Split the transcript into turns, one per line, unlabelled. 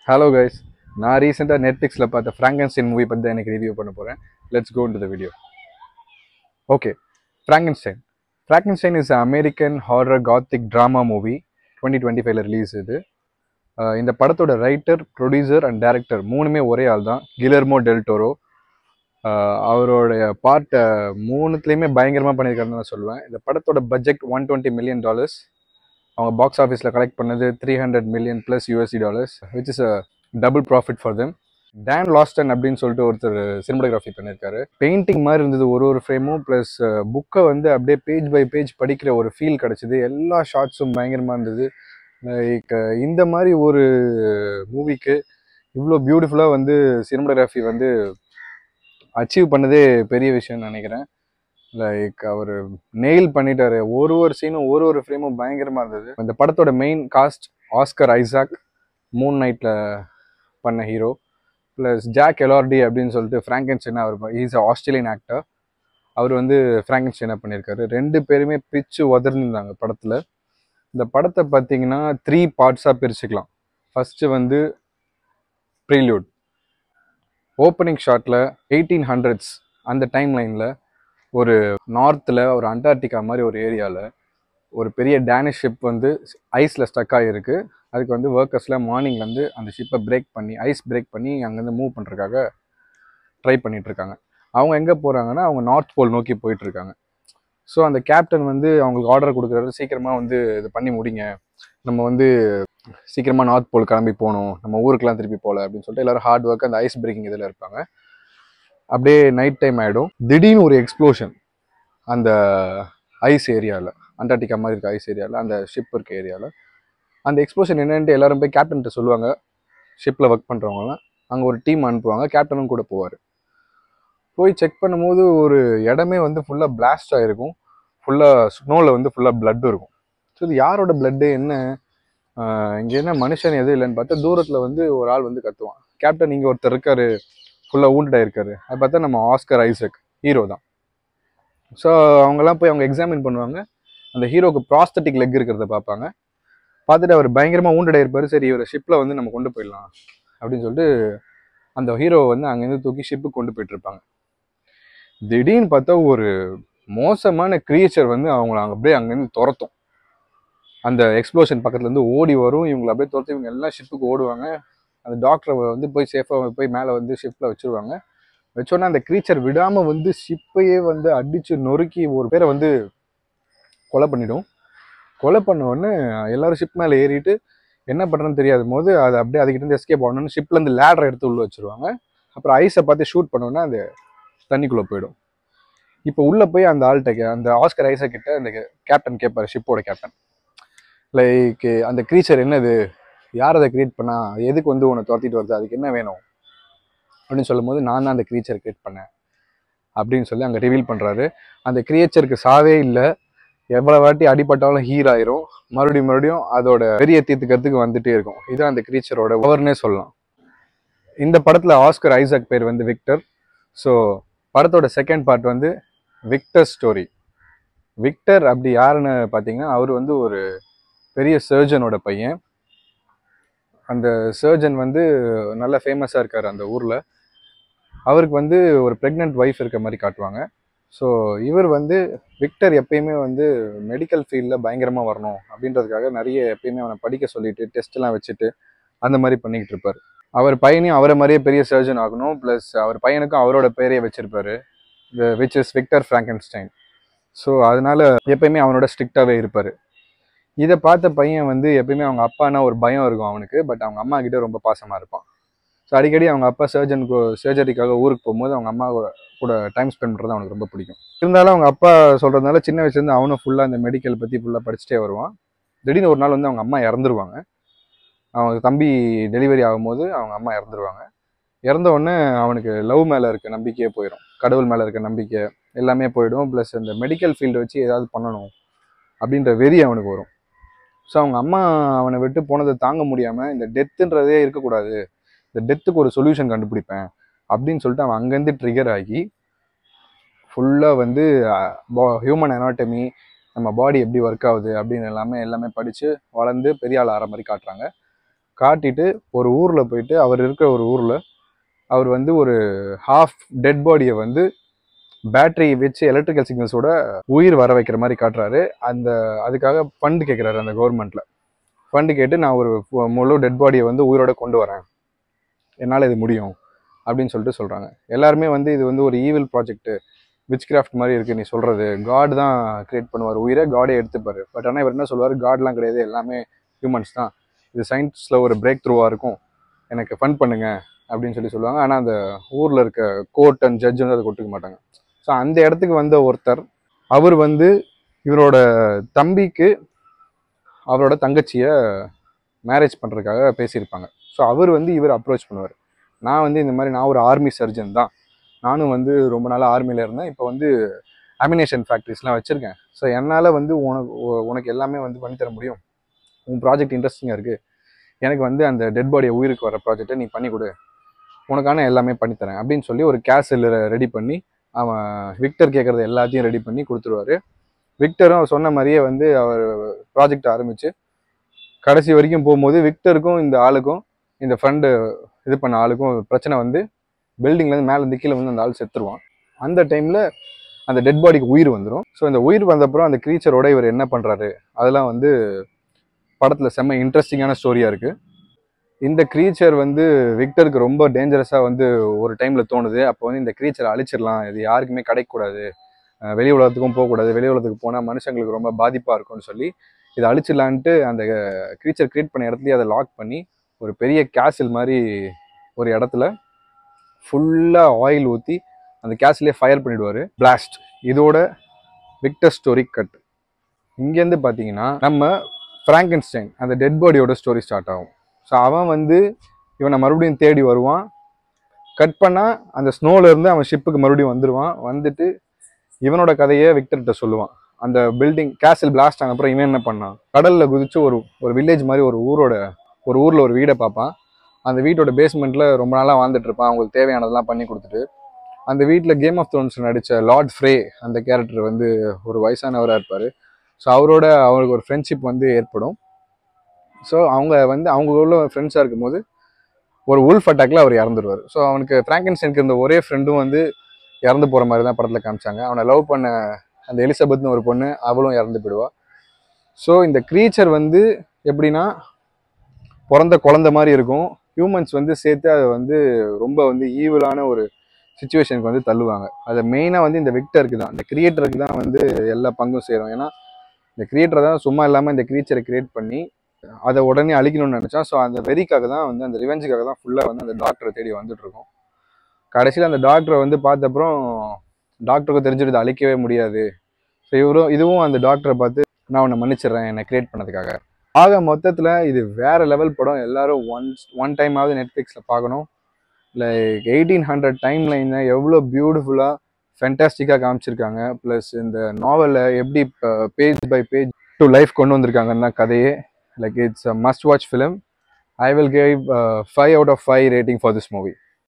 Hello guys, நான் ரீசெண்டாக நெட்ஃப்ளிக்ஸில் பார்த்த ஃப்ராங்கன்ஸ்டைன் மூவி பற்றி தான் எனக்கு ரிவ்யூ பண்ண போகிறேன். Let's go into the video. Okay, Frankenstein. Frankenstein is American horror gothic drama movie. 2025 release இது. இந்த படத்தோட ரைட்டர், ப்ரொடியூசர் அண்ட் டைரக்டர் மூணுமே ஒரே ஆள் தான், கிலர்மோ டெல் டோரோ. அவருடைய பார்ட் மூணுத்துலேயுமே பயங்கரமாக பண்ணியிருக்காருன்னு நான் சொல்லுவேன். இந்த படத்தோட பட்ஜெட் $120 million. அவங்க பாக்ஸ் ஆஃபீஸில் கலெக்ட் பண்ணது $300 million plus USD, which is a double profit for them. Dan Laston அப்படின்னு சொல்லிட்டு ஒருத்தர் சினிமாட்டோகிராஃபி பண்ணியிருக்காரு. பெயிண்டிங் மாதிரி இருந்தது ஒரு ஃப்ரேமும், ப்ளஸ் புக்கை வந்து அப்படியே பேஜ் பை பேஜ் படிக்கிற ஒரு ஃபீல் கிடச்சிது. எல்லா ஷார்ட்ஸும் பயங்கரமாக இருந்தது. லைக் இந்த மாதிரி ஒரு மூவிக்கு இவ்வளோ பியூட்டிஃபுல்லாக வந்து சினிமாட்டோகிராஃபி வந்து அச்சீவ் பண்ணதே பெரிய விஷயம்னு நினைக்கிறேன். லைக் அவர் நெயில் பண்ணிட்டாரு. ஒரு சீனும் ஒரு ஃப்ரேமும் பயங்கரமாக இருந்தது. இந்த படத்தோட main cost Oscar Isaac, Moon நைட்டில் பண்ண ஹீரோ, ப்ளஸ் ஜாக் எலார்டி அப்படின்னு சொல்லிட்டு Frankenstein. Our is Australian actor. அவர் வந்து ஃப்ராங்கன்ஸ்டைனாக பண்ணியிருக்காரு. ரெண்டு பேருமே பிச்சு உதர்ந்துருந்தாங்க படத்தில். இந்த படத்தை பார்த்தீங்கன்னா 3 பார்ட்ஸாக பிரிச்சுக்கலாம். ஃபஸ்ட்டு வந்து ப்ரீலியூட். ஓப்பனிங் ஷாட்டில் 1800s அந்த டைம் லைனில் ஒரு நார்த்தில் ஒரு அண்டார்டிகா மாதிரி ஒரு ஏரியாவில் ஒரு பெரிய டேனிஷ் ஷிப் வந்து ஐஸில் ஸ்டக் ஆகிருக்கு. அதுக்கு வந்து ஒர்க்கர்ஸில் மார்னிங்லேருந்து அந்த ஷிப்பை ஐஸ் பிரேக் பண்ணி அங்கேருந்து மூவ் பண்ணுறதுக்காக ட்ரை பண்ணிகிட்ருக்காங்க. அவங்க எங்கே போகிறாங்கன்னா அவங்க நார்த் போல் நோக்கி போயிட்டுருக்காங்க. ஸோ அந்த கேப்டன் வந்து அவங்களுக்கு ஆர்டர் கொடுக்குறாரு, சீக்கிரமாக வந்து இது பண்ணி முடிங்க, நம்ம வந்து சீக்கிரமாக நார்த் போல் கிளம்பி போகணும், நம்ம ஊருக்கெலாம் திருப்பி போகல அப்படின்னு சொல்லிட்டு எல்லோரும் ஹார்ட் ஒர்க் அந்த ஐஸ் பிரேக்கிங் இதில் இருப்பாங்க. அப்படியே நைட் டைம் ஆகிடும். திடீர்னு ஒரு எக்ஸ்ப்ளோஷன் அந்த ஐஸ் ஏரியாவில், அண்டார்டிகா மாதிரி இருக்க ஐஸ் ஏரியாவில், அந்த ஷிப் இருக்க ஏரியாவில். அந்த எக்ஸ்ப்ளோஷன் என்னென்ட்டு எல்லாரும் போய் கேப்டன்கிட்ட சொல்லுவாங்க. ஷிப்பில் ஒர்க் பண்ணுறவங்களாம் அங்கே ஒரு டீம் அனுப்புவாங்க, கேப்டனும் கூட போவார். போய் செக் பண்ணும்போது ஒரு இடமே வந்து ஃபுல்லாக பிளாஸ்ட் ஆகிருக்கும். ஃபுல்லாக ஸ்னோவில் வந்து ஃபுல்லாக பிளட்டும் இருக்கும். ஸோ இது யாரோட பிளட்டு, என்ன இங்கே என்ன மனுஷன் எதுவும் இல்லைன்னு பார்த்தா தூரத்தில் வந்து ஒரு ஆள் வந்து கத்துவான், கேப்டன் இங்கே ஒருத்தர் இருக்காரு, ஃபுல்லாக ஊண்டட் ஆகிருக்காரு. அது பார்த்தா நம்ம ஆஸ்கர் ஐசக், ஹீரோ தான். ஸோ அவங்கெல்லாம் போய் அவங்க எக்ஸாமின் பண்ணுவாங்க. அந்த ஹீரோக்கு ப்ராஸ்தட்டிக் லெக் இருக்கிறத பார்ப்பாங்க. பார்த்துட்டு அவர் பயங்கரமாக ஊண்டட் ஆகிருப்பார். சரி, இவர் ஷிப்பில் வந்து நம்ம கொண்டு போயிடலாம் அப்படின்னு சொல்லிட்டு அந்த ஹீரோவை வந்து அங்கேருந்து தூக்கி ஷிப்புக்கு கொண்டு போயிட்டுருப்பாங்க. திடீர்னு பார்த்தா ஒரு மோசமான கிரியேச்சர் வந்து அவங்கள அப்படியே அங்கேருந்து துரத்தும். அந்த எக்ஸ்ப்ளோஷன் பக்கத்துலேருந்து ஓடி வரும். இவங்களை அப்படியே துரத்து இவங்க எல்லாம் ஷிப்புக்கு ஓடுவாங்க. அந்த டாக்டரை வந்து போய் சேஃபாக போய் மேலே வந்து ஷிப்பில் வச்சுருவாங்க. வச்சோன்னா அந்த கிரீச்சர் விடாமல் வந்து ஷிப்பையே வந்து அடித்து நொறுக்கி ஒரு பேரை வந்து கொலை பண்ணிடும். கொலை பண்ண உடனே எல்லோரும் ஷிப் மேலே ஏறிட்டு என்ன பண்ணுறதுன்னு தெரியாத போது அதை அப்படியே அதுக்கிட்டேருந்து எஸ்கேப் ஆகணும்னு ஷிப்லேருந்து லேடரை எடுத்து உள்ளே வச்சுருவாங்க. அப்புறம் ஐஸை பார்த்து ஷூட் பண்ணோன்னா அது தண்ணிக்குள்ளே போயிடும். இப்போ உள்ளே போய் அந்த ஆள்கிட்ட, அந்த ஆஸ்கர் ஐசக் கிட்ட அந்த கேப்டன் கேட்பார், ஷிப்போட கேப்டன், லைக் அந்த கிரீச்சர் என்னது, யார் அதை கிரியேட் பண்ணா, எதுக்கு வந்து உன்னை துரத்திட்டு வருது, அதுக்கு என்ன வேணும் அப்படின்னு சொல்லும் போது நான் தான் அந்த கிரியேச்சர் கிரியேட் பண்ணேன் அப்படின்னு சொல்லி அங்கே ரிவீல் பண்ணுறாரு. அந்த கிரியேச்சருக்கு சாவே இல்லை, எவ்வளோ வாட்டி அடிபட்டாலும் ஹீல் ஆயிரும், மறுபடியும் அதோட பெரிய தீர்த்துக்கிறதுக்கு வந்துட்டே இருக்கும். இதுதான் அந்த கிரீச்சரோட பவர்னே சொல்லலாம். இந்த படத்தில் ஆஸ்கர் ஐசக் பேர் வந்து விக்டர். ஸோ படத்தோட செகண்ட் பார்ட் வந்து விக்டர் ஸ்டோரி. விக்டர் அப்படி யாருன்னு பார்த்தீங்கன்னா அவர் வந்து ஒரு பெரிய சர்ஜனோட பையன். அந்த சர்ஜன் வந்து நல்ல ஃபேமஸாக இருக்கார் அந்த ஊரில். அவருக்கு வந்து ஒரு ப்ரெக்னென்ட் ஒய்ஃப் இருக்க மாதிரி காட்டுவாங்க. ஸோ இவர் வந்து விக்டர் எப்பயுமே வந்து மெடிக்கல் ஃபீல்டில் பயங்கரமாக வரணும் அப்படின்றதுக்காக நிறைய எப்பயுமே அவனை படிக்க சொல்லிட்டு டெஸ்ட்லாம் வச்சுட்டு அந்த மாதிரி பண்ணிக்கிட்டு இருப்பார். அவர் பையனையும் அவரை மாதிரியே பெரிய சர்ஜன் ஆகணும், ப்ளஸ் அவர் பையனுக்கும் அவரோட பேரையே வச்சிருப்பாரு, which is Victor Frankenstein. So அதனால எப்பயுமே அவனோட ஸ்ட்ரிக்டாகவே இருப்பார். இதை பார்த்த பையன் வந்து எப்பயுமே அவங்க அப்பானா ஒரு பயம் இருக்கும் அவனுக்கு, பட் அவங்க அம்மா கிட்ட ரொம்ப பாசமாக இருப்பான். ஸோ அடிக்கடி அவங்க அப்பா சர்ஜரிக்காக ஊருக்கு போகும்போது அவங்க அம்மா கூட டைம் ஸ்பெண்ட் பண்ணுறது அவனுக்கு ரொம்ப பிடிக்கும். இருந்தாலும் அவங்க அப்பா சொல்கிறதுனால சின்ன வயசுலேருந்து அவனும் ஃபுல்லாக அந்த மெடிக்கல் பற்றி ஃபுல்லாக படிச்சுட்டே வருவான். திடீர்னு ஒரு நாள் வந்து அவங்க அம்மா இறந்துருவாங்க. அவங்க தம்பி டெலிவரி ஆகும்போது அவங்க அம்மா இறந்துருவாங்க. இறந்த உடனே அவனுக்கு லவ் மேலே இருக்க நம்பிக்கையே போயிடும், கடவுள் மேலே இருக்க நம்பிக்கை எல்லாமே போயிடும். ப்ளஸ் இந்த மெடிக்கல் ஃபீல்டை வச்சு ஏதாவது பண்ணணும் அப்படின்ற வெறி அவனுக்கு வரும். ஸோ அவங்க அம்மா அவனை விட்டு போனதை தாங்க முடியாமல் இந்த டெத்துன்றதே இருக்கக்கூடாது, இந்த டெத்துக்கு ஒரு சொல்யூஷன் கண்டுபிடிப்பேன் அப்படின்னு சொல்லிட்டு அவன் அங்கேருந்து ட்ரிகர் ஆகி ஃபுல்லாக வந்து ஹியூமன் அனாட்டமி, நம்ம பாடி எப்படி ஒர்க் ஆகுது அப்படின்னு எல்லாமே படித்து வளர்ந்து பெரிய ஆள் ஆகிற மாதிரி காட்டுறாங்க. காட்டிட்டு ஒரு ஊரில் போயிட்டு அவர் இருக்கிற ஒரு ஊரில் அவர் வந்து ஒரு ஹாஃப் டெட் பாடியை வந்து பேட்டரி வச்சு எலக்ட்ரிக்கல் சிக்னல்ஸோட உயிர் வர வைக்கிற மாதிரி காட்டுறாரு. அதுக்காக ஃபண்டு கேட்குறாரு அந்த கவர்மெண்ட்டில். ஃபண்டு கேட்டு நான் ஒரு முழு டெட் பாடியை வந்து உயிரோட கொண்டு வரேன், என்னால் இது முடியும் அப்படின்னு சொல்லிட்டு சொல்கிறாங்க. எல்லாருமே வந்து இது வந்து ஒரு ஈவில் ப்ராஜெக்ட்டு, விச் கிராஃப்ட் மாதிரி இருக்குது நீ சொல்கிறது, காட் தான் கிரியேட் பண்ணுவார் உயிரை, காடே எடுத்துப்பார். பட் ஆனால் இவர் என்ன சொல்லுவார், காட்லாம் கிடையாது, எல்லாமே ஹியூமன்ஸ் தான், இது சயின்ஸில் ஒரு பிரேக் த்ரூவாக இருக்கும், எனக்கு ஃபண்ட் பண்ணுங்க அப்படின்னு சொல்லுவாங்க. ஆனால் அந்த ஊரில் இருக்க கோர்ட் அண்ட் ஜட்ஜ் வந்து அதை கொடுத்துக்க மாட்டாங்க. ஸோ அந்த இடத்துக்கு வந்த ஒருத்தர், அவர் வந்து இவரோட தம்பிக்கு அவரோட தங்கச்சியை மேரேஜ் பண்ணுறதுக்காக பேசியிருப்பாங்க. ஸோ அவர் வந்து இவர் அப்ரோச் பண்ணுவார், நான் வந்து இந்த மாதிரி நான் ஒரு ஆர்மி சர்ஜன் தான், நானும் வந்து ரொம்ப நாள் ஆர்மியில் இருந்தேன், இப்போ வந்து அமினேஷன் ஃபேக்ட்ரிஸ்லாம் வச்சுருக்கேன், ஸோ என்னால் வந்து உனக்கு எல்லாமே வந்து பண்ணித்தர முடியும், உன் ப்ராஜெக்ட் இன்ட்ரெஸ்டிங்காக இருக்குது, எனக்கு வந்து அந்த டெட் பாடியை உயிருக்கு வர ப்ராஜெக்டை நீ பண்ணி கொடு, உனக்கான எல்லாமே பண்ணித்தரேன் அப்படின்னு சொல்லி ஒரு கேஸில் ரெடி பண்ணி அவன் விக்டர் கேட்குறது எல்லாத்தையும் ரெடி பண்ணி கொடுத்துருவாரு. விக்டரும் சொன்ன மாதிரியே வந்து அவர் ப்ராஜெக்ட் ஆரம்பித்து கடைசி வரைக்கும் போகும்போது விக்டருக்கும் இந்த ஆளுக்கும், இந்த ஃபண்டு இது பண்ண ஆளுக்கும் பிரச்சனை வந்து பில்டிங்லேருந்து மேலேருந்து கீழே வந்து அந்த ஆள் செத்துருவான். அந்த டைமில் அந்த டெட் பாடிக்கு உயிர் வந்துடும். ஸோ இந்த உயிர் வந்தப்புறம் அந்த க்ரீச்சரோட இவர் என்ன பண்ணுறாரு, அதெல்லாம் வந்து படத்தில் செம்ம இன்ட்ரெஸ்டிங்கான ஸ்டோரியாக இருக்குது. இந்த க்ரீச்சர் வந்து விக்டருக்கு ரொம்ப டேஞ்சரஸாக வந்து ஒரு டைமில் தோணுது. அப்போ வந்து இந்த க்ரீச்சரை அழிச்சிடலாம், இது யாருக்குமே கிடைக்கக்கூடாது, வெளி உலகத்துக்கும் போகக்கூடாது, வெளி உலகத்துக்கு போனால் மனுஷங்களுக்கு ரொம்ப பாதிப்பாக இருக்கும்னு சொல்லி இதை அழிச்சிடலான்ட்டு அந்த க்ரீச்சர் க்ரியேட் பண்ண இடத்துலையே அதை லாக் பண்ணி ஒரு பெரிய கேசில் மாதிரி ஒரு இடத்துல ஃபுல்லாக ஆயில் ஊற்றி அந்த கேஸ்லேயே ஃபயர் பண்ணிவிடுவார், பிளாஸ்ட். இதோட விக்டர் ஸ்டோரி கட். இங்கேருந்து பார்த்தீங்கன்னா நம்ம ஃப்ராங்கன்ஸ்டைன் அந்த டெட் பாடியோட ஸ்டோரி ஸ்டார்ட் ஆகும். ஸோ அவன் வந்து இவனை மறுபடியும் தேடி வருவான். கட் பண்ணால் அந்த ஸ்னோலேருந்து அவன் ஷிப்புக்கு மறுபடியும் வந்துடுவான். வந்துட்டு இவனோட கதையை விக்டர்கிட்ட சொல்லுவான். அந்த பில்டிங் கேசில் பிளாஸ்ட் ஆன அப்புறம் இவன் என்ன பண்ணான், கடலில் குதிச்சு ஒரு வில்லேஜ் மாதிரி ஒரு ஊரில் ஒரு வீடை பார்ப்பான். அந்த வீட்டோட பேஸ்மெண்ட்டில் ரொம்ப நாளாக வாழ்ந்துட்டு இருப்பான், அவங்களுக்கு தேவையானதெல்லாம் பண்ணி கொடுத்துட்டு. அந்த வீட்டில் கேம் ஆஃப் த்ரோன்ஸ் நடித்த லார்ட் ஃப்ரே அந்த கேரக்டர் வந்து ஒரு வயசானவராக இருப்பார். ஸோ அவருக்கு ஒரு ஃப்ரெண்ட்ஷிப் வந்து ஏற்படும். ஸோ அவங்க உள்ள ஃப்ரெண்ட்ஸாக இருக்கும்போது ஒரு உல்ஃப் அட்டாக்ல அவர் இறந்துருவார். ஸோ அவனுக்கு ஃப்ராங்கன்ஸ்டைனுக்கு இருந்த ஒரே ஃப்ரெண்டும் வந்து இறந்து போகிற மாதிரி தான் படத்தில் காமிச்சாங்க. அவனை லவ் பண்ண அந்த எலிசபெத்னு ஒரு பொண்ணு, அவளும் இறந்து போயிடுவா. ஸோ இந்த க்ரீச்சர் வந்து எப்படின்னா பிறந்த குழந்தை மாதிரி இருக்கும். ஹியூமன்ஸ் வந்து சேர்த்து அதை வந்து ரொம்ப வந்து ஈவிலான ஒரு சுச்சுவேஷனுக்கு வந்து தள்ளுவாங்க. அதை மெயினாக வந்து இந்த விக்டருக்கு தான், இந்த கிரியேட்டருக்கு தான் வந்து எல்லா பங்கும் சேரும். ஏன்னா இந்த கிரியேட்டரை தான் சும்மா இல்லாமல் இந்த க்ரீச்சரை கிரியேட் பண்ணி அதை உடனே அழிக்கணும்னு நினச்சான். ஸோ அந்த வெறிக்காக தான் வந்து அந்த ரிவெஞ்சுக்காக தான் ஃபுல்லாக வந்து அந்த டாக்டரை தேடி வந்துட்டுருக்கோம். கடைசியில் அந்த டாக்டரை வந்து பார்த்தப்பறம் டாக்டருக்கு தெரிஞ்சுட்டு அழிக்கவே முடியாது. ஸோ இதுவும் அந்த டாக்டரை பார்த்து நான் உன்னை மன்னிச்சிடுறேன் என்னை கிரியேட் பண்ணதுக்காக. ஆக மொத்தத்தில் இது வேறு லெவல் படம். எல்லோரும் ஒன் டைமாவது நெட்ஃப்ளிக்ஸில் பார்க்கணும். லைக் 1800 டைம் லைனை எவ்வளோ பியூட்டிஃபுல்லாக ஃபென்டாஸ்டிக்காக காமிச்சிருக்காங்க. ப்ளஸ் இந்த நாவலை எப்படி page by page to life கொண்டு வந்திருக்காங்கன்னா கதையே. Like it's a must watch film. I will give 5 out of 5 rating for this movie.